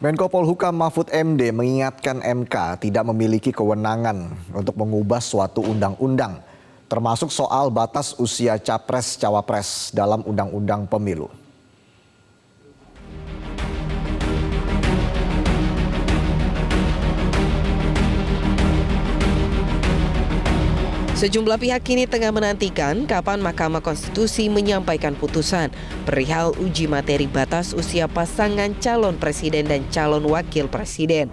Menko Polhukam Mahfud MD mengingatkan MK tidak memiliki kewenangan untuk mengubah suatu undang-undang, termasuk soal batas usia capres-cawapres dalam Undang-Undang Pemilu. Sejumlah pihak kini tengah menantikan kapan Mahkamah Konstitusi menyampaikan putusan perihal uji materi batas usia pasangan calon presiden dan calon wakil presiden.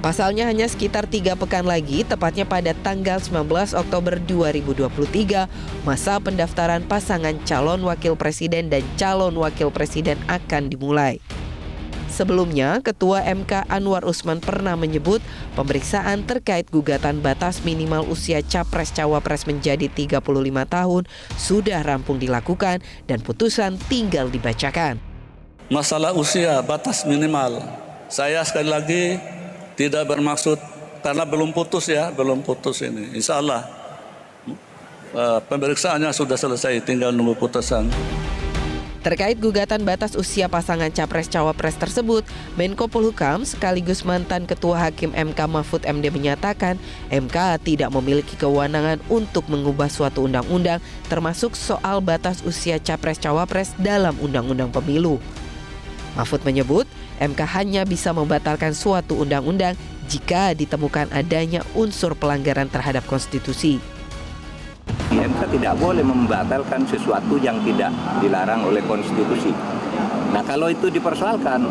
Pasalnya hanya sekitar 3 pekan lagi, tepatnya pada tanggal 19 Oktober 2023, masa pendaftaran pasangan calon wakil presiden dan calon wakil presiden akan dimulai. Sebelumnya, Ketua MK Anwar Usman pernah menyebut pemeriksaan terkait gugatan batas minimal usia capres-cawapres menjadi 35 tahun sudah rampung dilakukan dan putusan tinggal dibacakan. Masalah usia batas minimal, saya sekali lagi tidak bermaksud karena belum putus ini. Insya Allah pemeriksaannya sudah selesai, tinggal nunggu putusan. Terkait gugatan batas usia pasangan capres-cawapres tersebut, Menko Polhukam sekaligus mantan Ketua Hakim MK Mahfud MD menyatakan MK tidak memiliki kewenangan untuk mengubah suatu undang-undang termasuk soal batas usia capres-cawapres dalam Undang-Undang Pemilu. Mahfud menyebut MK hanya bisa membatalkan suatu undang-undang jika ditemukan adanya unsur pelanggaran terhadap konstitusi. MK tidak boleh membatalkan sesuatu yang tidak dilarang oleh konstitusi. Nah, kalau itu dipersoalkan,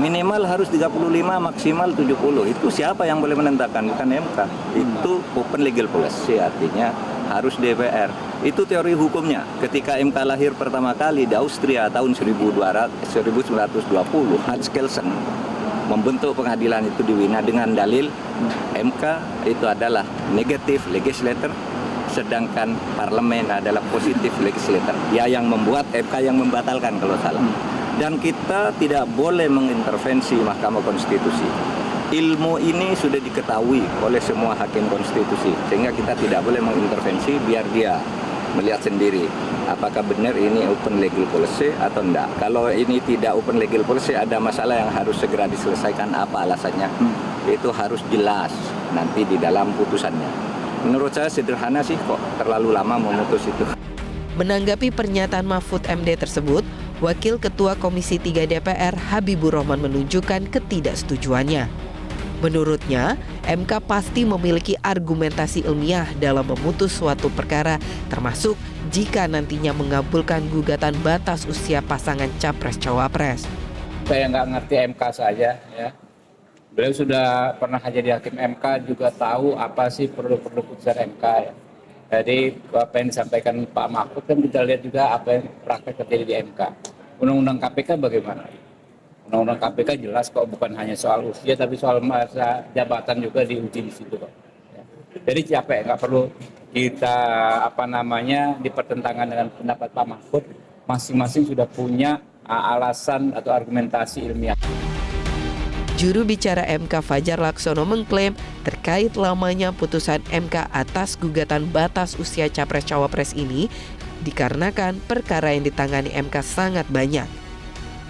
minimal harus 35, maksimal 70. Itu siapa yang boleh menentukan? Bukan MK. Itu open legal policy, artinya harus DPR. Itu teori hukumnya. Ketika MK lahir pertama kali di Austria tahun 1920, Hans Kelsen membentuk pengadilan itu di Wina dengan dalil MK itu adalah negative legislator, sedangkan parlemen adalah positif legislator. Dia yang membuat, MK yang membatalkan kalau salah. Dan kita tidak boleh mengintervensi Mahkamah Konstitusi. Ilmu ini sudah diketahui oleh semua hakim konstitusi, sehingga kita tidak boleh mengintervensi, biar dia melihat sendiri apakah benar ini open legal policy atau enggak. Kalau ini tidak open legal policy, ada masalah yang harus segera diselesaikan, apa alasannya, itu harus jelas nanti di dalam putusannya. Menurut saya sederhana sih, kok terlalu lama memutus itu. Menanggapi pernyataan Mahfud MD tersebut, Wakil Ketua Komisi 3 DPR Habibur Rahman menunjukkan ketidaksetujuannya. Menurutnya, MK pasti memiliki argumentasi ilmiah dalam memutus suatu perkara, termasuk jika nantinya mengabulkan gugatan batas usia pasangan capres-cawapres. Saya nggak ngerti MK saja, ya. Beliau sudah pernah jadi hakim MK, juga tahu apa sih perlu putusan MK, ya. Jadi apa yang disampaikan Pak Mahfud kan kita lihat juga apa yang praktek terjadi di MK. Undang-undang KPK bagaimana? Undang-undang KPK jelas kok, bukan hanya soal usia tapi soal masa jabatan juga diuji di situ kok. Ya. Jadi capek, nggak perlu kita dipertentangkan dengan pendapat Pak Mahfud. Masing-masing sudah punya alasan atau argumentasi ilmiah. Juru bicara MK Fajar Laksono mengklaim terkait lamanya putusan MK atas gugatan batas usia capres-cawapres ini dikarenakan perkara yang ditangani MK sangat banyak.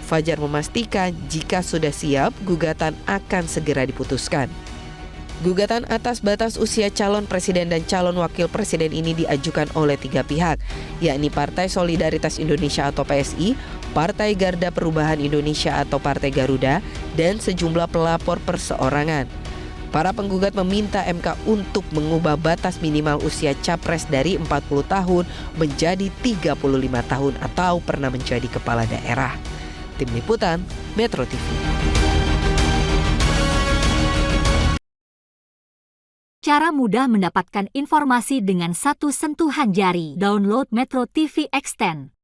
Fajar memastikan jika sudah siap, gugatan akan segera diputuskan. Gugatan atas batas usia calon presiden dan calon wakil presiden ini diajukan oleh 3 pihak, yakni Partai Solidaritas Indonesia atau PSI, Partai Garda Perubahan Indonesia atau Partai Garuda, dan sejumlah pelapor perseorangan. Para penggugat meminta MK untuk mengubah batas minimal usia capres dari 40 tahun menjadi 35 tahun atau pernah menjadi kepala daerah. Tim Liputan, Metro TV. Cara mudah mendapatkan informasi dengan satu sentuhan jari. Download Metro TV Extend.